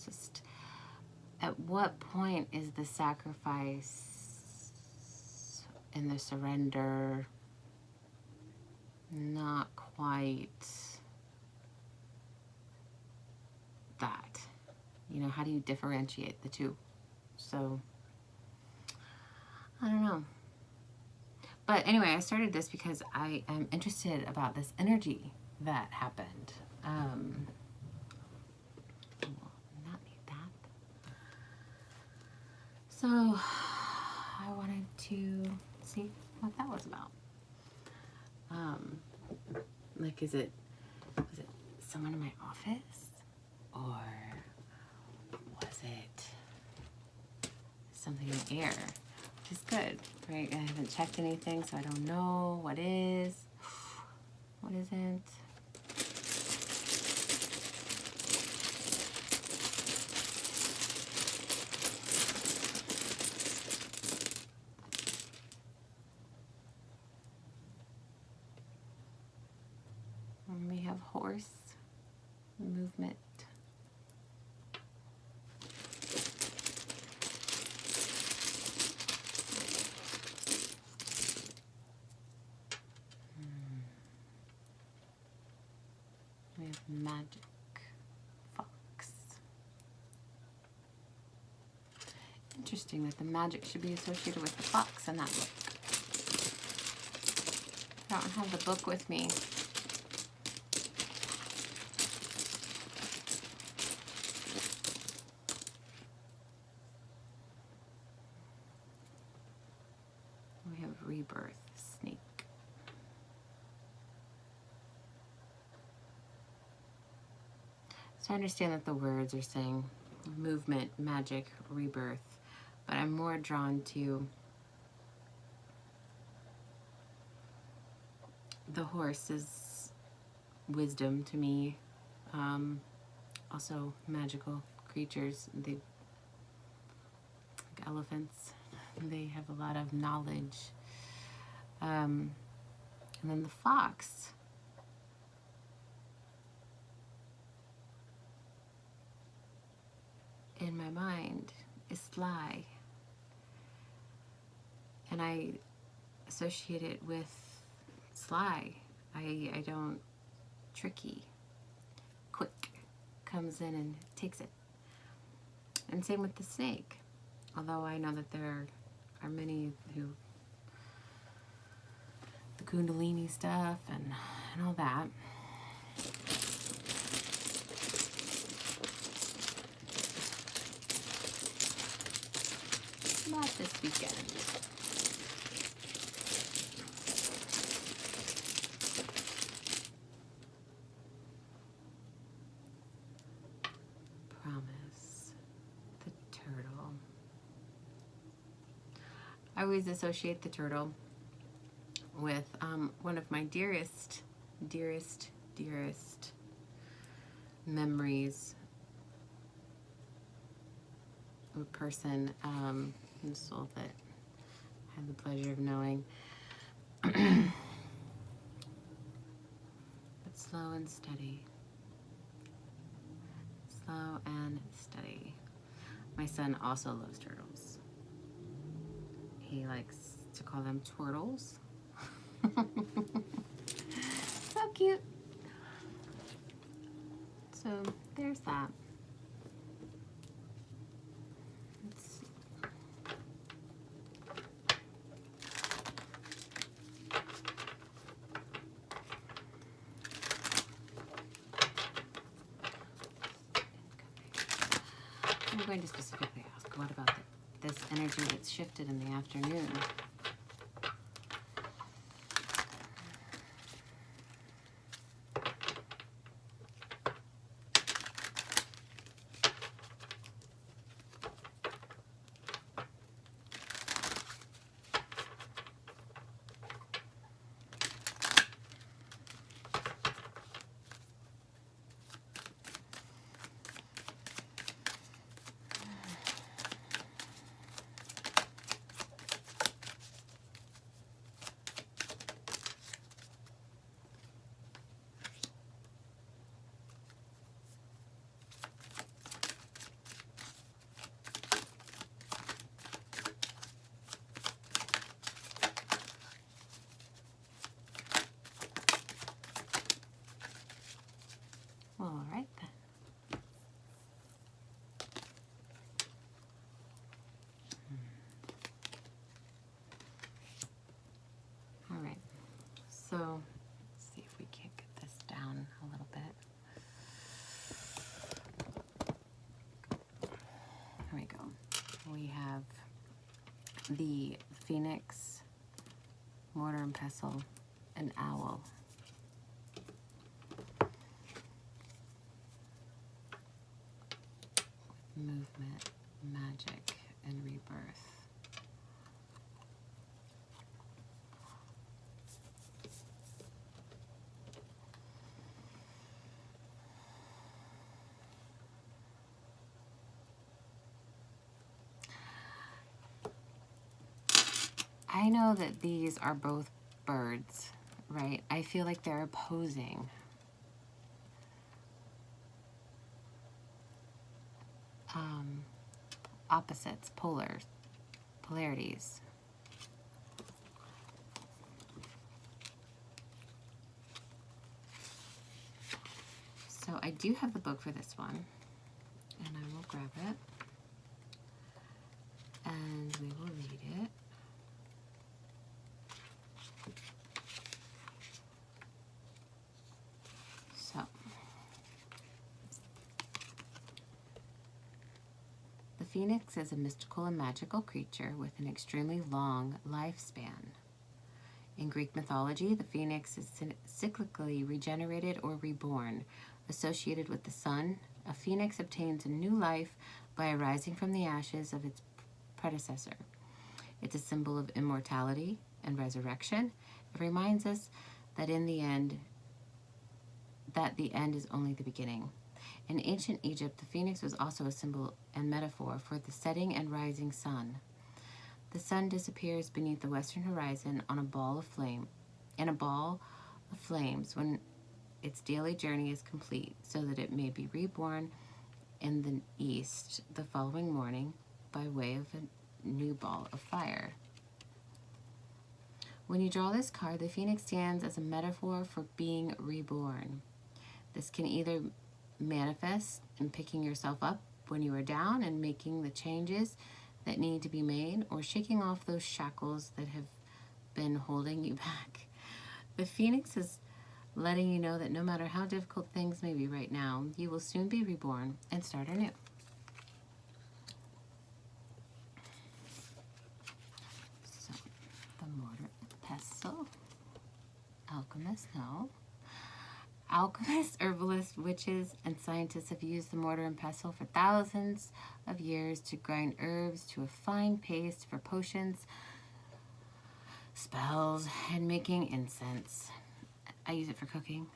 It's just, at what point is the sacrifice and the surrender not quite that? You know, how do you differentiate the two? So, I don't know. But anyway, I started this because I am interested about this energy that happened. Not need that. So I wanted to see what that was about. Like, was it someone in my office, or was it something in the air? Which is good, right? I haven't checked anything, so I don't know what is, what isn't. And we have horse movement. We have magic, fox. Interesting that the magic should be associated with the fox in that book. I don't have the book with me. We have rebirth, snake. So I understand that the words are saying movement, magic, rebirth, but I'm more drawn to the horse's wisdom to me. Also magical creatures, they, like elephants, they have a lot of knowledge. And then the fox, in my mind, is sly. And I associate it with sly. I don't, tricky, quick, comes in and takes it. And same with the snake. Although I know that there are many who, the Kundalini stuff and all that. Not this weekend. Promise. The turtle. I always associate the turtle with one of my dearest memories. A person, a soul that I had the pleasure of knowing. But slow and steady. Slow and steady. My son also loves turtles. He likes to call them twirtles. So cute. So there's that. Let's see. I'm going to specifically ask, what about this energy that's shifted in the afternoon? the phoenix, mortar and pestle, and owl. Movement, magic, and rebirth. I know that these are both birds, right? I feel like they're opposing. Opposites, polarities. So I do have the book for this one, and I will grab it, and we will read it. So, the phoenix is a mystical and magical creature with an extremely long lifespan. In Greek mythology, the phoenix is cyclically regenerated or reborn. Associated with the sun, a phoenix obtains a new life by arising from the ashes of its predecessor. It's a symbol of immortality and resurrection. It reminds us that the end is only the beginning. In ancient Egypt, the phoenix was also a symbol and metaphor for the setting and rising sun. The sun disappears beneath the western horizon on a ball of flames when its daily journey is complete, so that it may be reborn in the east the following morning by way of a new ball of fire. When you draw this card, the phoenix stands as a metaphor for being reborn. This can either manifest in picking yourself up when you are down and making the changes that need to be made, or shaking off those shackles that have been holding you back. The phoenix is letting you know that no matter how difficult things may be right now, you will soon be reborn and start anew. So, the mortar and pestle. Alchemists, no. Alchemists, herbalists, witches, and scientists have used the mortar and pestle for thousands of years to grind herbs to a fine paste for potions, spells, and making incense. I use it for cooking.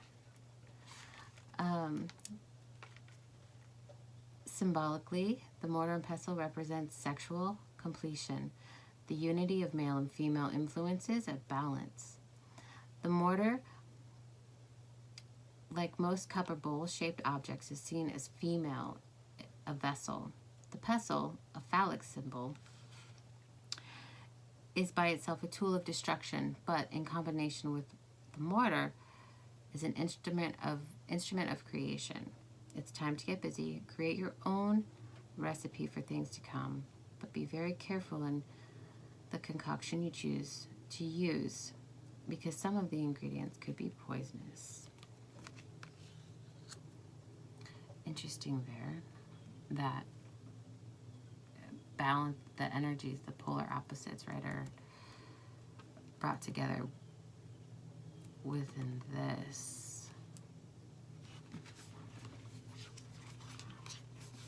Symbolically, the mortar and pestle represents sexual completion, the unity of male and female influences at balance. The mortar, like most cup or bowl-shaped objects, is seen as female, a vessel. The pestle, a phallic symbol, is by itself a tool of destruction, but in combination with the mortar is an instrument of creation. It's time to get busy, create your own recipe for things to come, but be very careful in the concoction you choose to use, because some of the ingredients could be poisonous. Interesting there, that balance, the energies, the polar opposites, right, are brought together within this.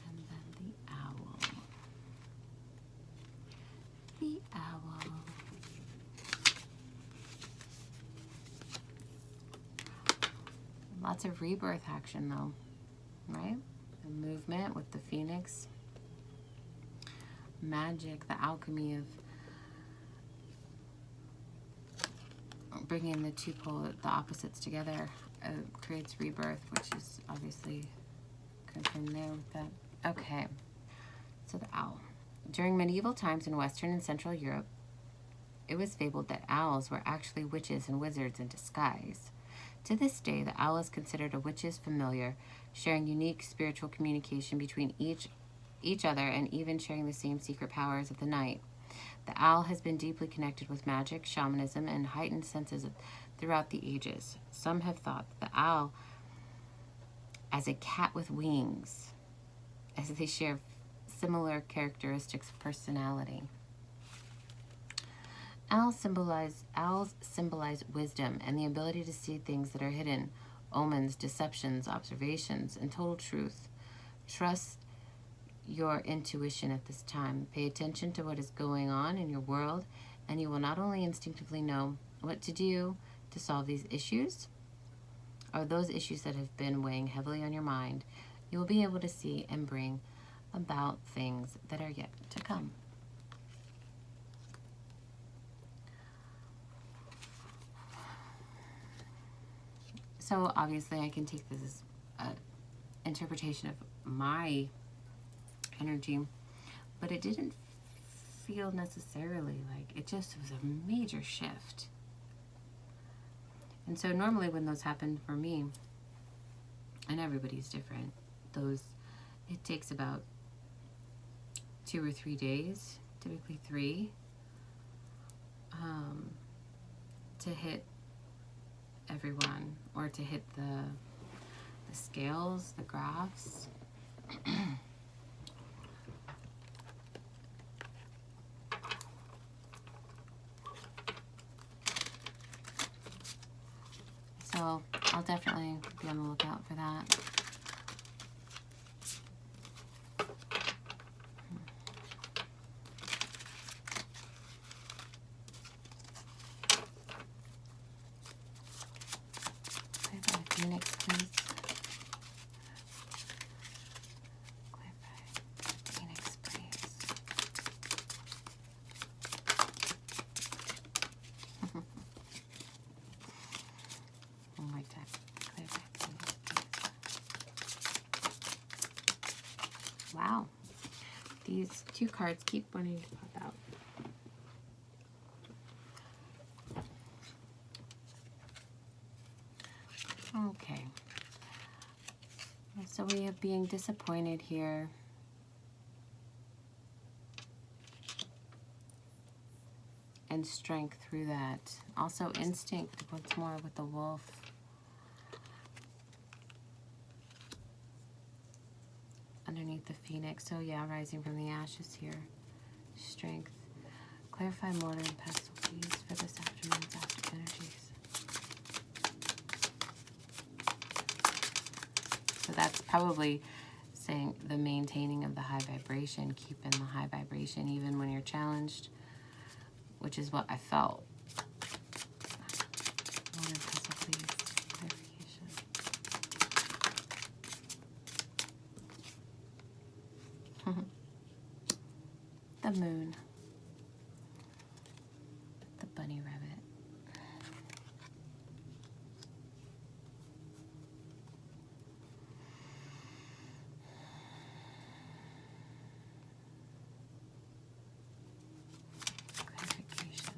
And then the owl. The owl. Lots of rebirth action though, right? The movement with the phoenix. Magic, the alchemy of bringing the opposites together creates rebirth, which is obviously confirmed there with that. Okay, so the owl. During medieval times in Western and Central Europe, it was fabled that owls were actually witches and wizards in disguise. To this day, the owl is considered a witch's familiar, sharing unique spiritual communication between each other and even sharing the same secret powers of the night. The owl has been deeply connected with magic, shamanism, and heightened senses throughout the ages. Some have thought the owl as a cat with wings, as they share similar characteristics of personality. Owls symbolize wisdom and the ability to see things that are hidden, omens, deceptions, observations, and total truth. Trust your intuition at this time. Pay attention to what is going on in your world, and you will not only instinctively know what to do to solve these issues, or those issues that have been weighing heavily on your mind, you will be able to see and bring about things that are yet to come. So obviously I can take this as an interpretation of my energy, but it didn't feel necessarily like, it just was a major shift. And so normally when those happen for me, and everybody's different, it takes about 2 or 3 days, typically 3, to hit everyone, or to hit the scales, the graphs. So I'll definitely be on the lookout for that. Phoenix, please. Clarify. Phoenix, please. One more time. Clarify. Phoenix, please. Wow. These 2 cards keep wanting to pop out. Okay. So we have being disappointed here. And strength through that. Also instinct once more with the wolf. Underneath the phoenix. So yeah, rising from the ashes here. Strength. Clarify mortar and pestle, please, for this afternoon's astral energies. So that's probably saying the maintaining of the high vibration, keeping the high vibration even when you're challenged, which is what I felt. Mortar and pestle, please. Clarification. The moon. The bunny rabbit. Clarification.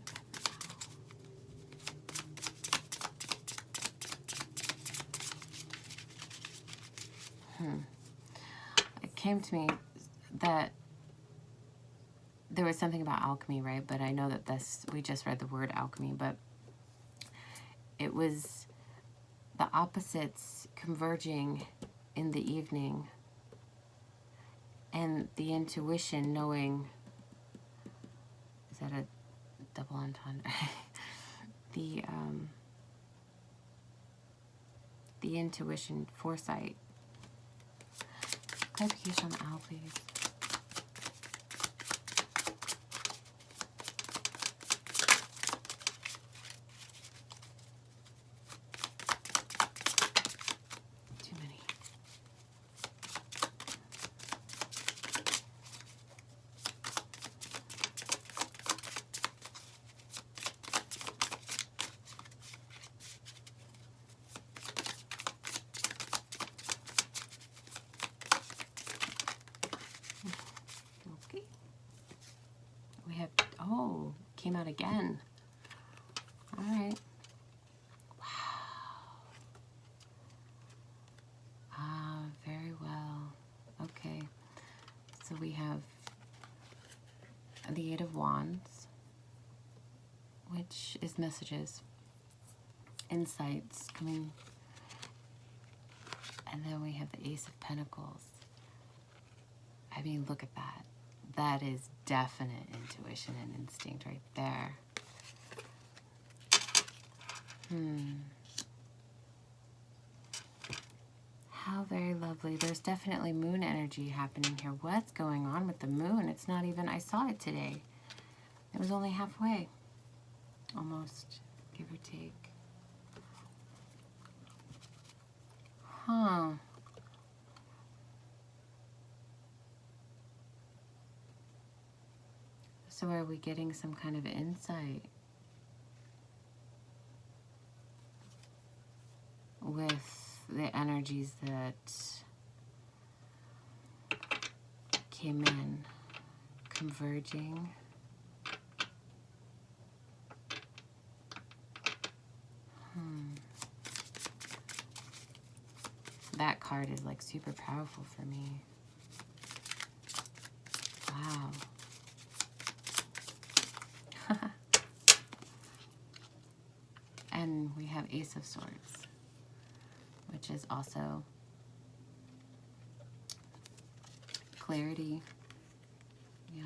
It came to me that there was something about alchemy, right? But I know that we just read the word alchemy, but it was the opposites converging in the evening, and the intuition knowing, is that a double entendre? The intuition, foresight. Clarification on the owl, please. Too many. Okay. We have, oh, came out again. All right. Wow. Ah, very well. Okay. So we have the 8 of Wands, which is messages, insights coming. And then we have the Ace of Pentacles. I mean, look at that. That is definite intuition and instinct right there. How very lovely. There's definitely moon energy happening here. What's going on with the moon? It's not even, I saw it today. It was only halfway. Almost, give or take. Huh. So are we getting some kind of insight with the energies that came in, converging? That card is like super powerful for me. Wow. And we have Ace of Swords, which is also clarity. Yeah.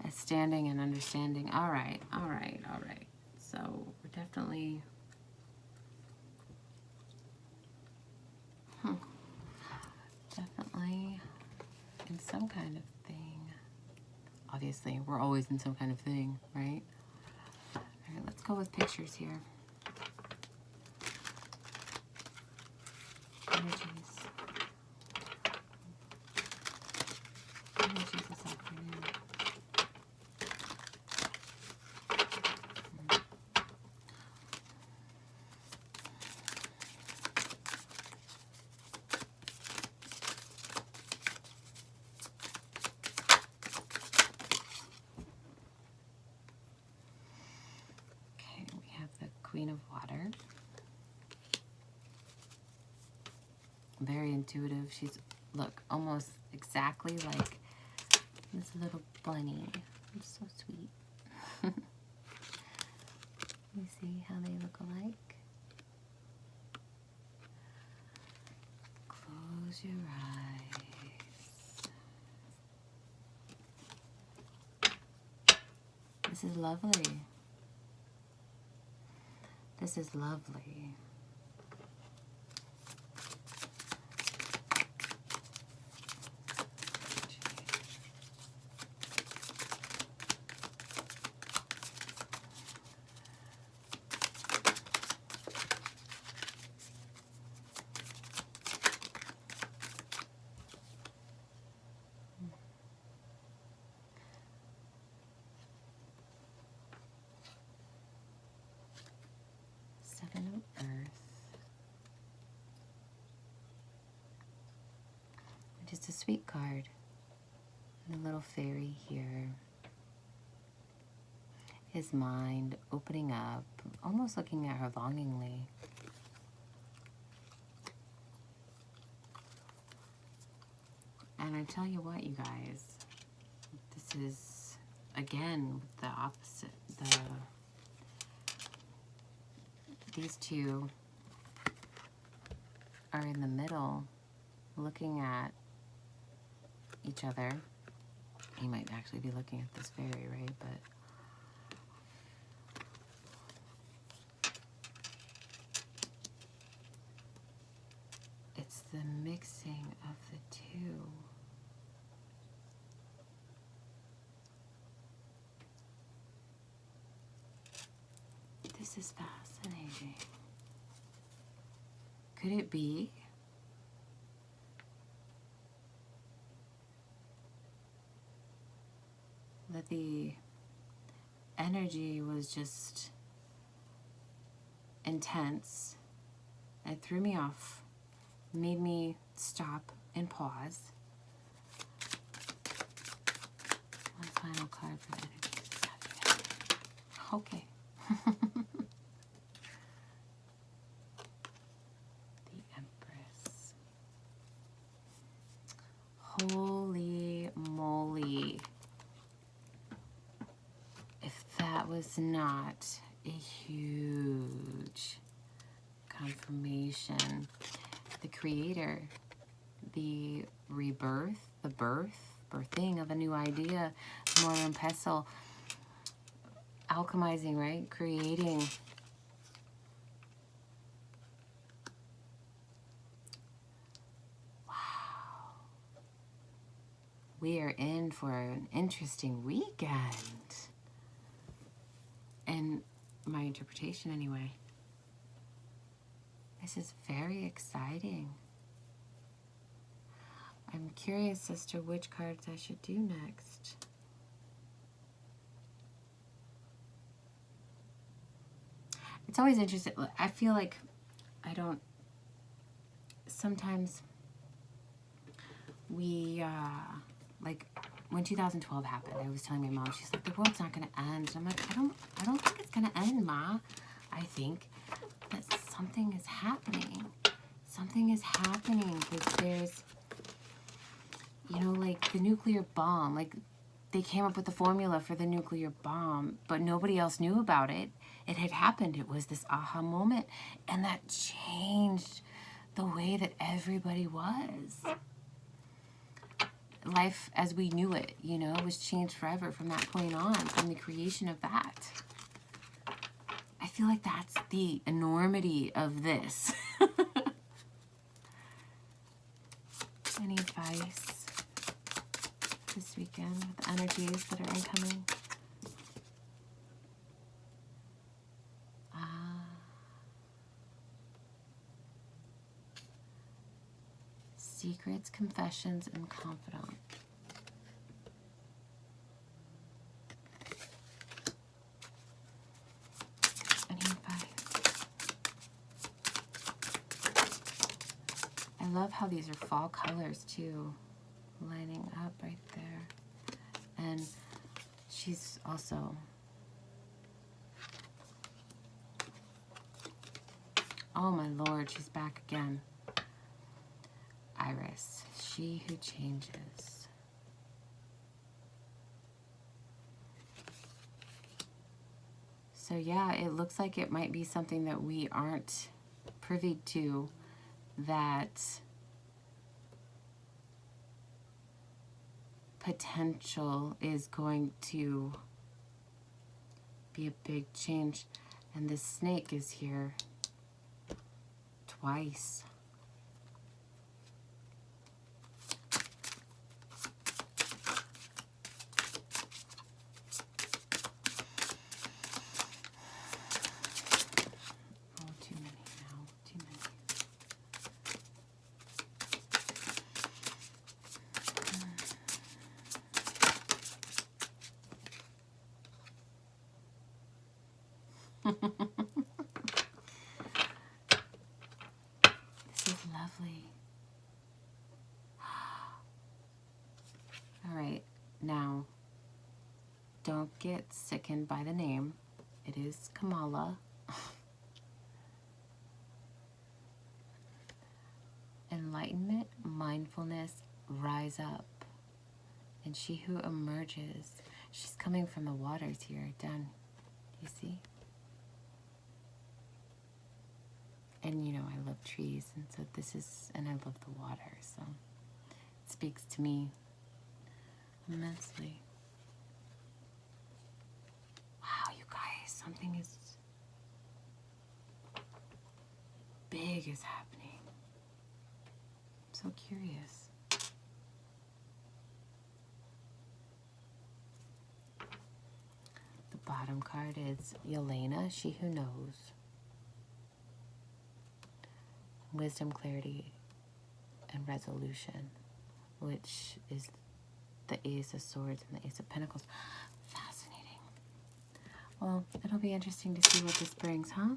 A standing and understanding. All right, all right, all right. So we're definitely definitely in some kind of thing. Obviously, we're always in some kind of thing, right? All right, let's go with pictures here. Energies. Energies this afternoon. Okay, we have the Queen of Water. Very intuitive. She's, look, almost exactly like this little bunny. It's so sweet. You see how they look alike? Close your eyes. This is lovely. This is lovely. Seven of Earth, which is a sweet card. And a little fairy here. His mind opening up, almost looking at her longingly. And I tell you what, you guys, this is, again, the opposite. These two are in the middle, looking at each other. He might actually be looking at this fairy, right? But it's the mixing of the two. This is fascinating. Could it be that the energy was just intense? It threw me off, made me stop and pause. One final card for energy. Okay. The Empress. Holy moly. If that was not a huge confirmation. The creator, the rebirth, the birth, birthing of a new idea, mortar and pestle, alchemizing, right? Creating. Wow. We are in for an interesting weekend. And my interpretation anyway. This is very exciting. I'm curious as to which cards I should do next. It's always interesting. I feel like I don't, sometimes we, like when 2012 happened, I was telling my mom, she's like, the world's not gonna end. And I'm like, I don't think it's gonna end, Ma. I think that something is happening. Something is happening because there's, you know, like the nuclear bomb, like they came up with the formula for the nuclear bomb, but nobody else knew about it. It had happened. It was this aha moment, and that changed the way that everybody was. Life as we knew it, you know, was changed forever from that point on, from the creation of that. I feel like that's the enormity of this. Any advice this weekend with the energies that are incoming? Secrets, confessions, and confidant. Any advice? I love how these are fall colors too, lining up right there. And she's also, oh my Lord, she's back again. Iris, she who changes. So yeah, it looks like it might be something that we aren't privy to, that potential is going to be a big change. And this snake is here twice. This is lovely. All right, now don't get sickened by the name. It is Kamala. Enlightenment, mindfulness, rise up. And she who emerges, she's coming from the waters here, down, you see? And you know, I love trees, and so this is, and I love the water, so it speaks to me immensely. Wow, you guys, something is big is happening. I'm so curious. The bottom card is Yelena, she who knows. Wisdom, clarity, and resolution, which is the Ace of Swords and the Ace of Pentacles. Fascinating. Well, it'll be interesting to see what this brings, huh?